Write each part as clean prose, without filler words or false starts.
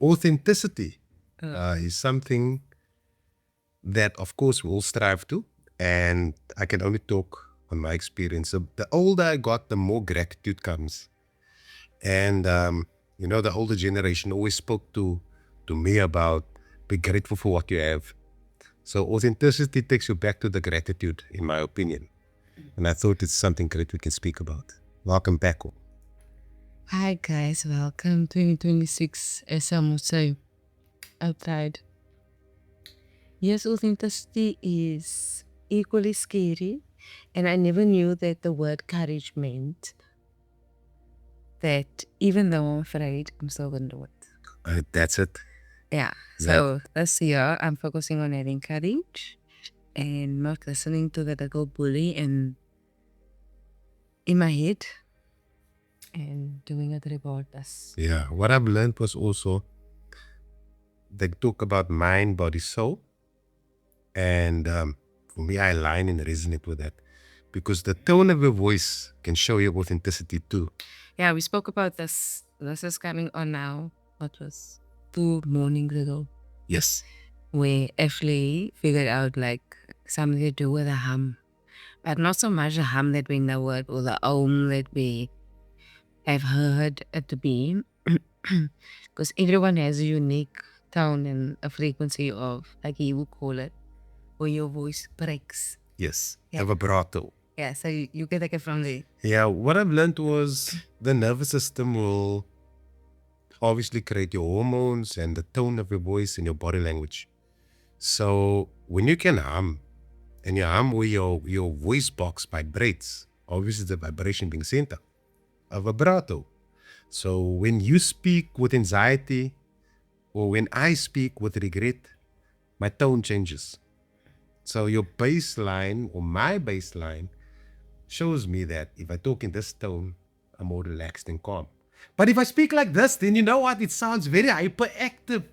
authenticity is something that, of course, we all strive to. And I can only talk on my experience. So the older I got, the more gratitude comes. And, the older generation always spoke to me about be grateful for what you have. So authenticity takes you back to the gratitude, in my opinion. And I thought it's something great we can speak about. Welcome back. Hi guys, welcome 2026 as I must say outside. Yes, authenticity is equally scary, and I never knew that the word courage meant that even though I'm afraid, I'm still gonna do it. That's it. Yeah. So this year I'm focusing on having courage and not listening to the little bully in my head and doing it regardless. Yeah. What I've learned was also they talk about mind, body, soul. And for me, I align and resonate with that because the tone of your voice can show your authenticity too. Yeah, we spoke about this. This is coming on now. What was 2 mornings ago? Yes. We actually figured out like something to do with a hum. But not so much the hum that we know it or the that we have heard it to be. Because everyone has a unique tone and a frequency of, like you would call it, where your voice breaks. Yes. Yeah. Vibrato. Yeah, so you get like it from there. Yeah. What I've learned was the nervous system will obviously create your hormones and the tone of your voice and your body language. So when you can hum and you hum where your voice box vibrates, obviously the vibration being sent out, a vibrato. So when you speak with anxiety or when I speak with regret, my tone changes. So your baseline or my baseline shows me that if I talk in this tone, I'm more relaxed and calm. But if I speak like this, then you know what? It sounds very hyperactive.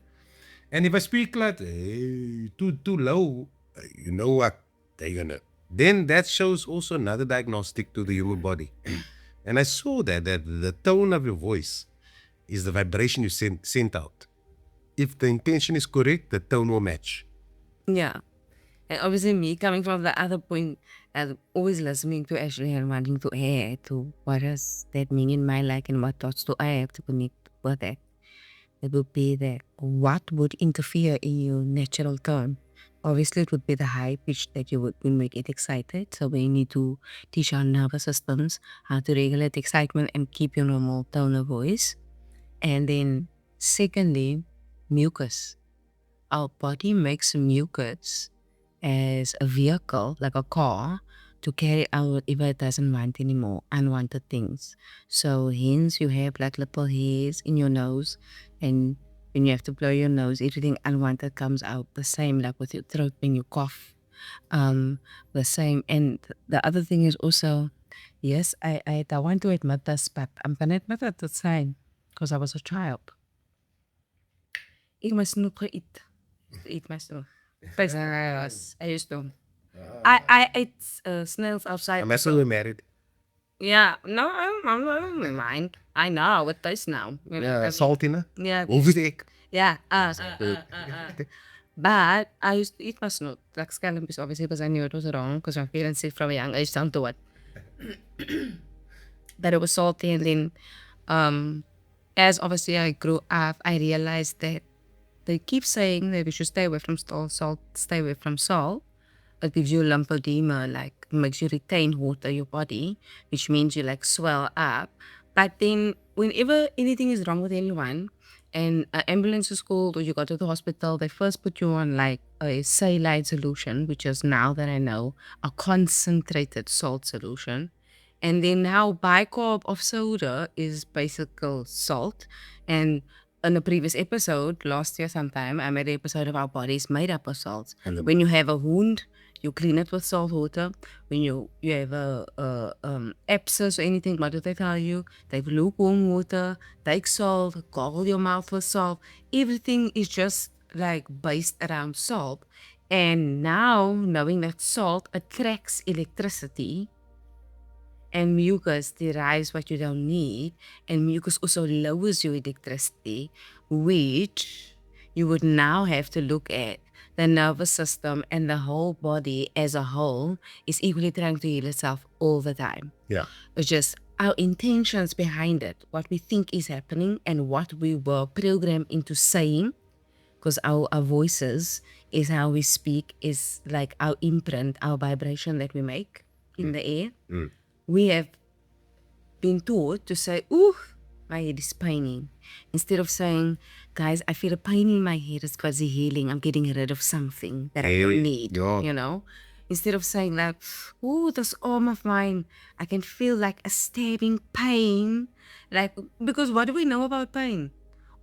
And if I speak like too low, you know what? They're gonna. Then that shows also another diagnostic to the human body. And I saw that the tone of your voice is the vibration you sent out. If the intention is correct, the tone will match. Yeah. And obviously me coming from the other point and always listening to Ashley and wanting to add to what does that mean in my life and what thoughts do I have to connect with that. It would be that what would interfere in your natural tone. Obviously it would be the high pitch that you would when we get excited. So we need to teach our nervous systems how to regulate excitement and keep your normal tone of voice. And then secondly, mucus. Our body makes mucus as a vehicle, like a car, to carry out whatever it doesn't want anymore, unwanted things. So hence you have like little hairs in your nose, and when you have to blow your nose, everything unwanted comes out. The same like with your throat when you cough. The same. And the other thing is also, yes, I don't want to admit this, but I'm gonna admit it, it's fine, because I was a child. Ik moest nog eat. Eat my snoep. But I used to. I ate snails outside. I'm actually married. Yeah, no, I'm not mind. I know what tastes now. Yeah, salty, na? Yeah, Wolfsteak. yeah. But I used to eat my snoot. Like scallops, obviously, because I knew it was wrong. Because my parents said from a young age, don't do it. That it was salty, and then, as obviously I grew up, I realized that they keep saying that we should stay away from salt, stay away from salt. It gives you lymphedema, like makes you retain water in your body, which means you like swell up. But then whenever anything is wrong with anyone and an ambulance is called or you go to the hospital, they first put you on like a saline solution, which is now that I know, a concentrated salt solution. And then now bicarb of soda is basically salt. And in a previous episode, last year sometime, I made an episode of our bodies made up of salts. When you have a wound, you clean it with salt water. When you have a abscess or anything, what do they tell you? Take lukewarm water, take salt, gargle your mouth with salt. Everything is just like based around salt. And now, knowing that salt attracts electricity, And mucus derives what you don't need, and mucus also lowers your electricity, which you would now have to look at. The nervous system and the whole body as a whole is equally trying to heal itself all the time. Yeah. It's just our intentions behind it, what we think is happening, and what we were programmed into saying, because our voices is how we speak, is like our imprint, our vibration that we make in the air. We have been taught to say, ooh, my head is paining. Instead of saying, guys, I feel a pain in my head, it's because it's healing. I'm getting rid of something that I don't need, Yeah. you know? Instead of saying like, ooh, this arm of mine, I can feel like a stabbing pain. Like, because what do we know about pain?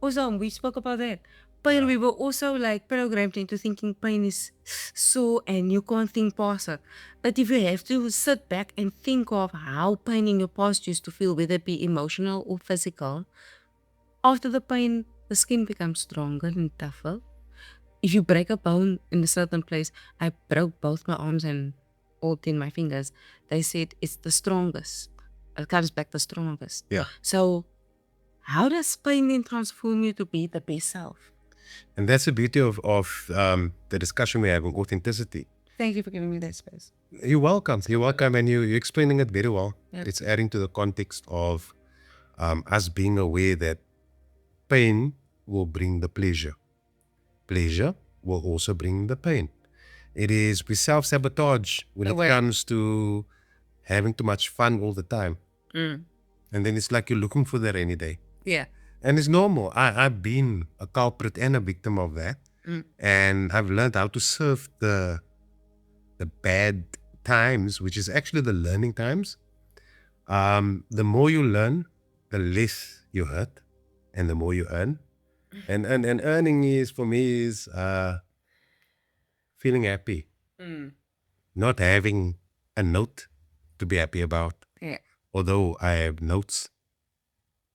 Also, we spoke about that. Pain, we were also like programmed into thinking pain is so, and you can't think past it. But if you have to sit back and think of how pain in your past used to feel, whether it be emotional or physical, after the pain, the skin becomes stronger and tougher. If you break a bone in a certain place, I broke both my arms and all 10 my fingers. They said it's the strongest. It comes back the strongest. Yeah. So how does pain then transform you to be the best self? And that's the beauty of the discussion we have on authenticity. Thank you for giving me that space. You're welcome. You're welcome, and you're explaining it very well. Yeah. It's adding to the context of us being aware that pain will bring the pleasure. Pleasure will also bring the pain. It is, we self-sabotage when it Right. comes to having too much fun all the time. And then it's like you're looking for the rainy day. Yeah. And it's normal. I've been a culprit and a victim of that. And I've learned how to surf the bad times, which is actually the learning times. The more you learn, the less you hurt and the more you earn. And earning is, for me, is feeling happy. Not having a note to be happy about. Yeah. Although I have notes.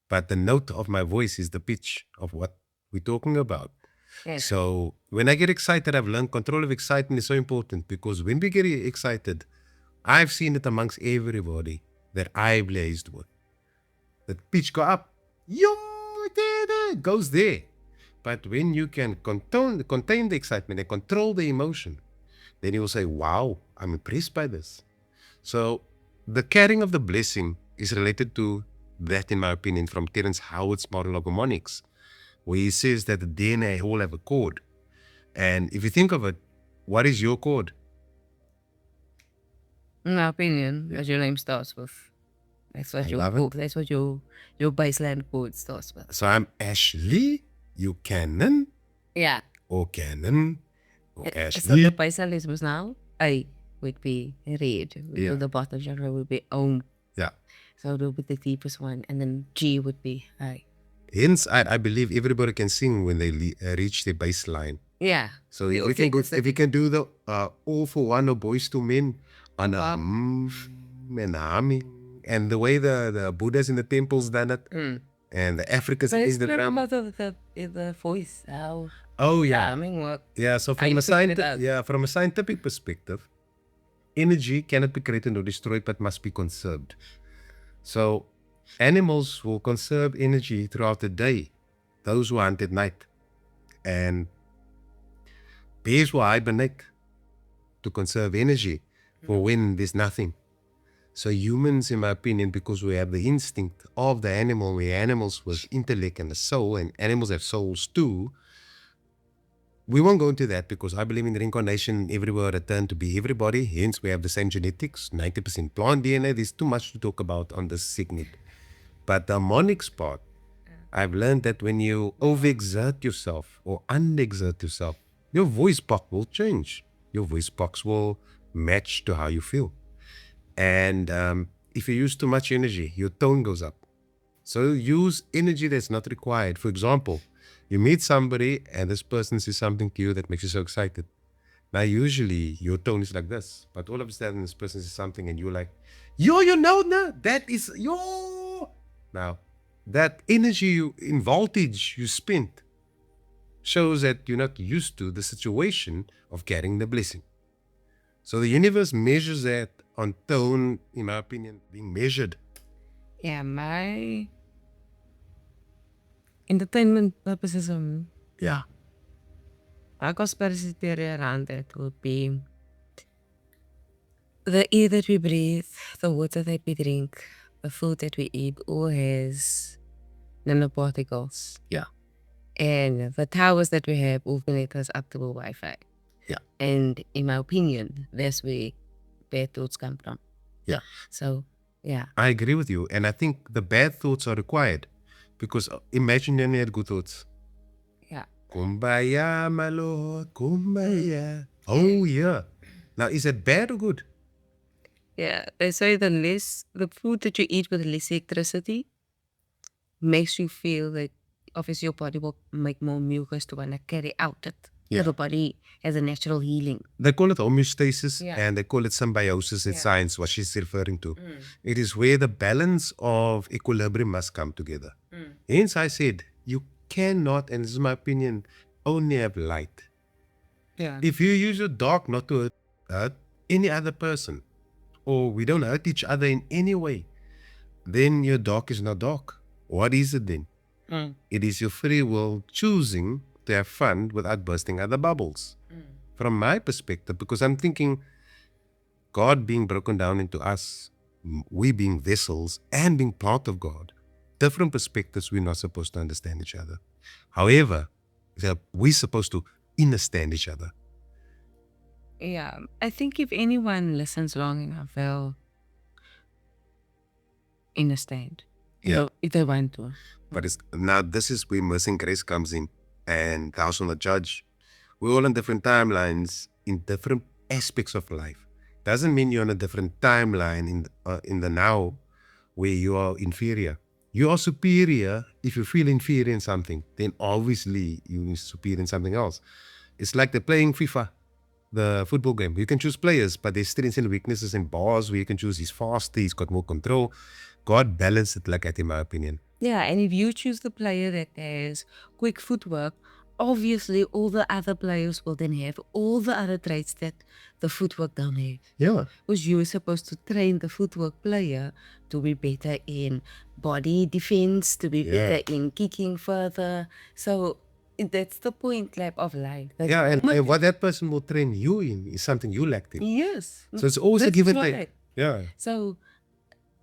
But the note of my voice is the pitch of what we're talking about. Yes. So when I get excited, I've learned control of excitement is so important, because when we get excited, I've seen it amongst everybody that I've liaised with. The pitch go up, goes there. But when you can contain the excitement and control the emotion, then you will say, wow, I'm impressed by this. So the carrying of the blessing is related to that, in my opinion, from Terence Howard's model of harmonics, where he says that the DNA all have a chord. And if you think of it, what is your chord? In my opinion, as your name starts with. That's what love it. that's what your baseline code starts with. So I'm Ashley, you Cannon, Yeah. or Cannon, or So Ashley. the baseline is now A would be red. Yeah. So the bottom genre would be Om. Yeah. So that would be the deepest one. And then G would be A. Hence, I believe everybody can sing when they reach their baseline. Yeah. So if we can go, if we can do the All for One or Boys to Men on a and humming, and the way the Buddhas in the temples done it, and the Africans But is it's the not drum. about the voice. How Oh yeah, I mean, what? yeah. So How you figured it out. from a scientific perspective, energy cannot be created or destroyed, but must be conserved. So animals will conserve energy throughout the day. Those who hunt at night, and bears will hibernate to conserve energy for when there's nothing. So humans, in my opinion, because we have the instinct of the animal, we're animals with intellect and a soul, and animals have souls too. We won't go into that because I believe in reincarnation, everywhere return to be everybody. Hence, we have the same genetics, 90% plant DNA. There's too much to talk about on this segment. But the harmonics part, I've learned that when you overexert yourself or underexert yourself, your voice box will change. Your voice box will match to how you feel. And if you use too much energy, your tone goes up. So use energy that's not required. For example, you meet somebody and this person says something to you that makes you so excited. Now, usually your tone is like this, but all of a sudden this person says something and you're like, yo, you know, nah, that is yo. Now, that energy in voltage you spent shows that you're not used to the situation of getting the blessing. So the universe measures that on tone, in my opinion, being measured. Yeah, my entertainment purposes Yeah. my conspiracy theory around it would be the air that we breathe, the water that we drink, the food that we eat all has nanoparticles. Yeah. And the towers that we have all connect us up to the Wi-Fi. Yeah. And in my opinion, that's where bad thoughts come from. Yeah. So, yeah. I agree with you. And I think the bad thoughts are required because imagine you only had good thoughts. Yeah. Kumbaya, my lord, kumbaya. Oh, yeah. Now, is it bad or good? Yeah. They say the food that you eat with less electricity makes you feel like obviously your body will make more mucus to want to carry out it. Yeah. The body has a natural healing. They call it homeostasis Yeah. and they call it symbiosis in Yeah. science, what she's referring to. It is where the balance of equilibrium must come together. Hence, I said, you cannot, and this is my opinion, only have light. Yeah. If you use your dark not to hurt any other person, or we don't hurt each other in any way, then your dark is not dark. What is it then? It is your free will choosing to have fun without bursting other bubbles. From my perspective, because I'm thinking God being broken down into us, we being vessels and being part of God, different perspectives, we're not supposed to understand each other. However, we're supposed to understand each other. Yeah. I think if anyone listens long enough, they'll understand. Yeah. If they want to. But now this is where mercy and grace comes in, and thou shalt not judge. We're all on different timelines in different aspects of life. Doesn't mean you're on a different timeline in the now where you are inferior. You are superior if you feel inferior in something. Then obviously you're superior in something else. It's like they're playing FIFA, the football game. You can choose players, but there's strengths and weaknesses and bars where you can choose. He's faster, he's got more control. God balanced it like that, in my opinion. Yeah, and if you choose the player that has quick footwork, obviously all the other players will then have all the other traits that the footwork don't have. Yeah. Because you're supposed to train the footwork player to be better in body defense, to be better in kicking further. So that's the point of life. Yeah, and what that person will train you in is something you lacked in. Yes. So it's always a That's give and right. take. Yeah. So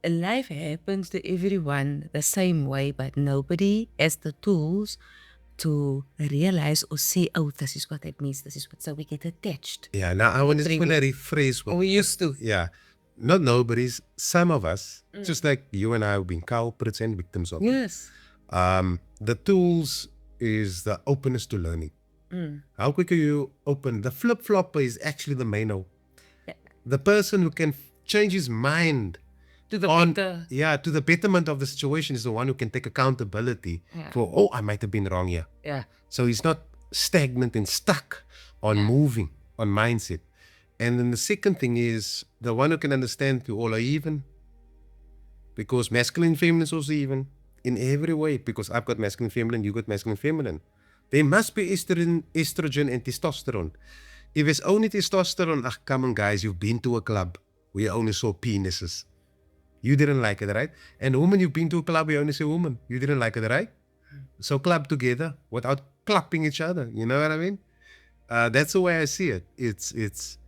life happens to everyone the same way, but nobody has the tools to realize or say, oh, this is what it means, this is what, so we get attached. Yeah, now I want to rephrase what We used to. yeah. Not nobody's, some of us, just like you and I have been culprits and victims of it. Yes. The tools is the openness to learning. How quick are you open? The flip-flopper is actually the maino. Yeah. The person who can change his mind To the on better. to the betterment of the situation is the one who can take accountability Yeah. for, oh, I might have been wrong here. Yeah. So he's not stagnant and stuck on moving, on mindset. And then the second thing is the one who can understand you all are even. Because masculine and feminine is also even in every way. Because I've got masculine feminine, you got masculine feminine. There must be estrogen and testosterone. If it's only testosterone, come on guys, you've been to a club where you only saw penises. You didn't like it, right? And woman, you've been to a club where you only see woman. You didn't like it, right? So club together without clapping each other. You know what I mean? That's the way I see it. It's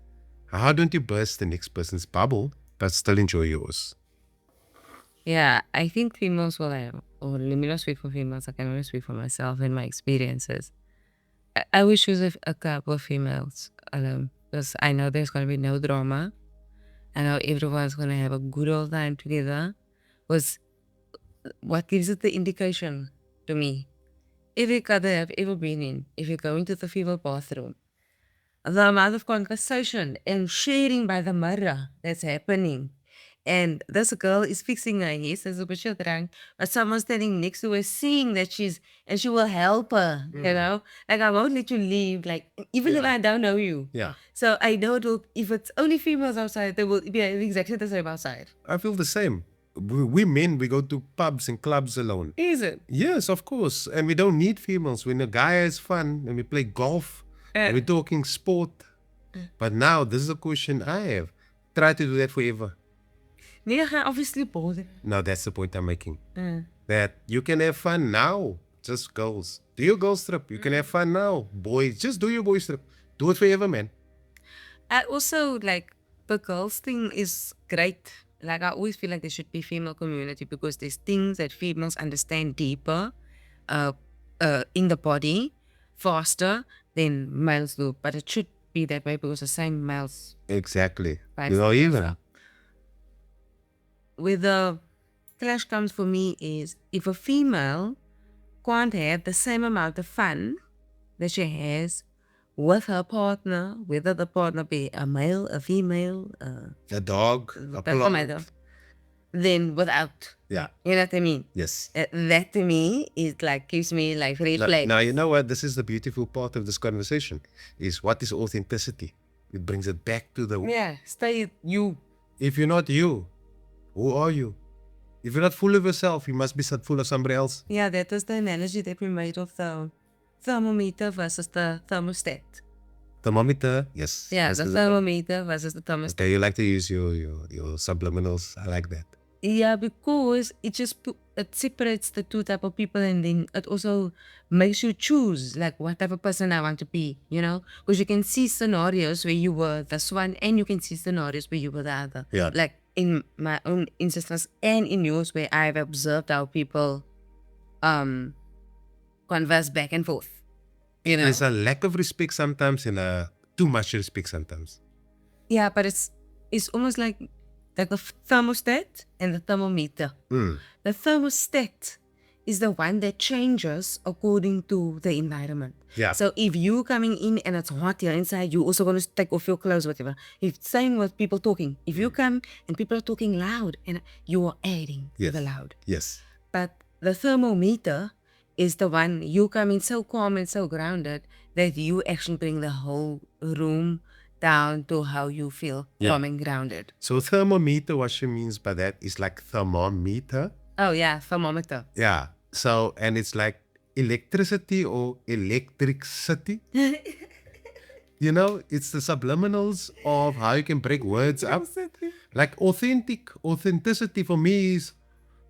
how don't you burst the next person's bubble but still enjoy yours? Yeah, I think females will have, or let me not speak for females, I can only speak for myself and my experiences. I would choose a couple of females because I know there's going to be no drama. I know everyone's going to have a good old time together. Was what gives it the indication to me? Every car that I've ever been in, if you go into the female bathroom, the amount of conversation and sharing by the mirror that's happening. And this girl is fixing her hair, says a bit drunk, but someone's standing next to her seeing that and she will help her, you know? Like, I won't let you leave, like, even if I don't know you. Yeah. So I know if it's only females outside, they will be exactly the same outside. I feel the same. We men, we go to pubs and clubs alone. Is it? Yes, of course. And we don't need females. When a guy has fun and we play golf and we're talking sport. But now, this is a question I have. try to do that forever. Nee, obviously both. No, that's the point I'm making. That you can have fun now. Just girls. Do your girls trip. You can have fun now. Boys, just do your boys trip. Do it forever, man. I also like the girls thing is great. Like I always feel like there should be female community because there's things that females understand deeper in the body faster than males do. But it should be that way because the same males. Exactly. Right. You know, even. Where the clash comes for me is if a female can't have the same amount of fun that she has with her partner, whether the partner be a male, a female, A dog, a doesn't plant. matter, then without. Yeah. You know what I mean? Yes. That to me is like gives me like red flags. Now, you know what? This is the beautiful part of this conversation is what is authenticity? It brings it back to the... Yeah, stay you. If you're not you, who are you? If you're not full of yourself, you must be full of somebody else. Yeah, that is the analogy that we made of the thermometer versus the thermostat. Thermometer, yes. Yeah, This the is thermometer versus the thermostat. okay, you like to use your subliminals. I like that. Yeah, because it just it separates the two type of people, and then it also makes you choose like what type of person I want to be, you know? Because you can see scenarios where you were this one, and you can see scenarios where you were the other. Yeah. Like in my own instances and in yours, where I've observed how people converse back and forth. You know? There's a lack of respect sometimes and a too much respect sometimes. Yeah, but it's almost like the thermostat and the thermometer. The thermostat is the one that changes according to the environment. Yeah. So if you coming in and it's hot here inside, you also going to take off your clothes, whatever. If same with people talking. If you come and people are talking loud, and you are adding to the loud. Yes. But the thermometer is the one you come in so calm and so grounded that you actually bring the whole room down to how you feel calm and grounded. So thermometer, what she means by that is like thermometer. Oh yeah, thermometer. Yeah. So, and it's like electricity or electricity. You know, it's the subliminals of how you can break words up. Like authenticity for me is,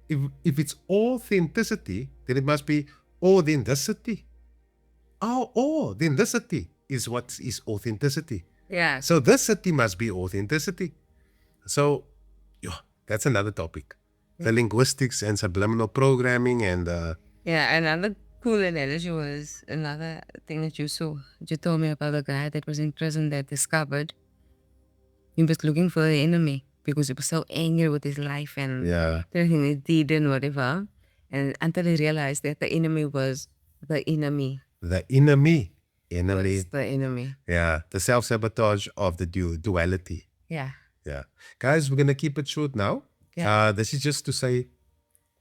if it's authenticity, then it must be authenticity. Authenticity is what is authenticity. Yeah. So this city must be authenticity. So, yeah, that's another topic. The linguistics and subliminal programming and Yeah, another cool analogy was another thing that you saw. You told me about a guy that was in prison that discovered he was looking for the enemy because he was so angry with his life and everything he did and whatever. And until he realized that the enemy was the enemy. the enemy. Was the enemy. Yeah, the self-sabotage of the duality. Yeah. Yeah. Guys, we're going to keep it short now. Yeah. This is just to say,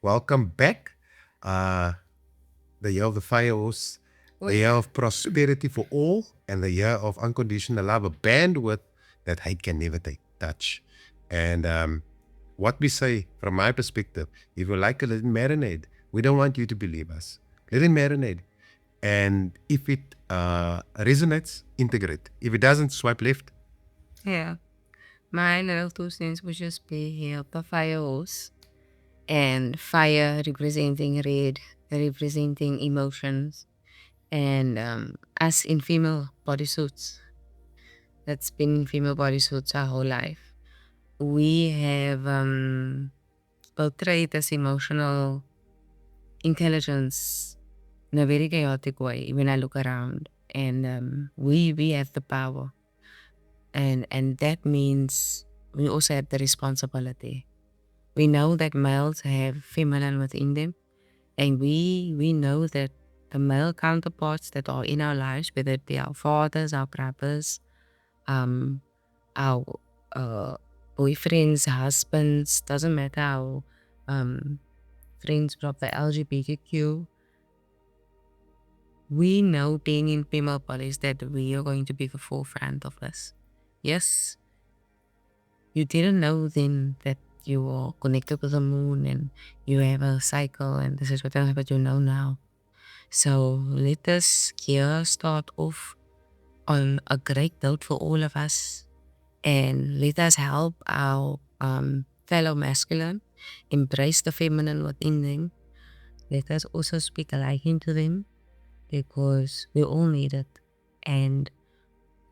welcome back. The year of the fire horse, the year of prosperity for all, and the year of unconditional love, a bandwidth that hate can never touch. And what we say, from my perspective, if you like it, let it marinate. We don't want you to believe us. Let it marinate. And if it resonates, integrate. If it doesn't, swipe left. Yeah. My little 2 cents would just be here, the fire hose. And fire representing red, representing emotions. And us in female bodysuits. That's been in female bodysuits our whole life. We have portrayed this emotional intelligence in a very chaotic way when I look around. And we have the power. And that means we also have the responsibility. We know that males have feminine within them. And we know that the male counterparts that are in our lives, whether it be our fathers, our brothers, our boyfriends, husbands, doesn't matter, our friends of the LGBTQ, we know being in female bodies that we are going to be the forefront of this. Yes, you didn't know then that you are connected with the moon and you have a cycle and this is what you know now. So let us here start off on a great note for all of us And let us help our fellow masculine embrace the feminine within them. Let us also speak liking to them because we all need it. And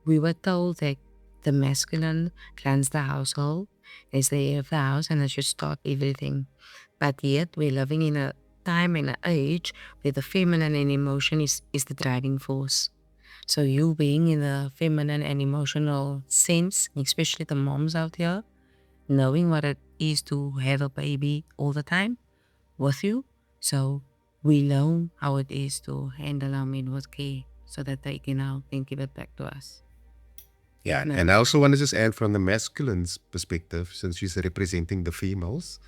we were told that the masculine runs the household, is the head of the house, and it should start everything. But yet we're living in a time and an age where the feminine and emotion is the driving force. So you being in the feminine and emotional sense, especially the moms out here, knowing what it is to have a baby all the time with you. So we know how it is to handle our men with care so that they can now then give it back to us. Yeah, No. and I also want to just add from the masculine's perspective, since she's representing the females,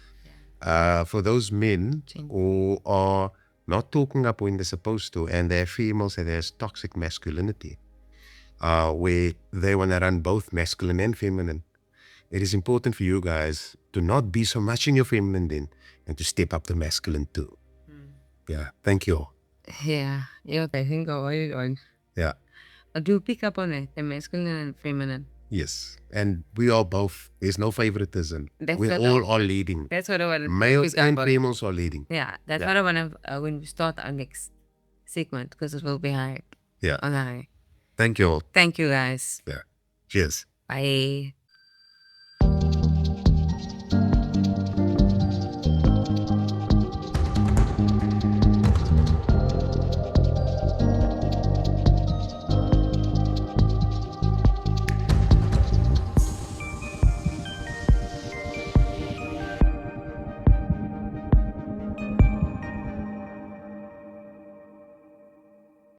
for those men who are not talking up when they're supposed to, and they're females that has toxic masculinity, where they want to run both masculine and feminine, it is important for you guys to not be so much in your feminine then, and to step up the masculine too. Yeah, thank you. Yeah, I think on. Yeah. I do pick up on it, the masculine and feminine. Yes, and we are both. There's no favoritism. That's We what all are leading. That's what I want to Males pick up and on. females are leading. Yeah, that's what I want to when we start our next segment because it will be high. Yeah. On high. Thank you all. Thank you guys. Yeah. Cheers. Bye.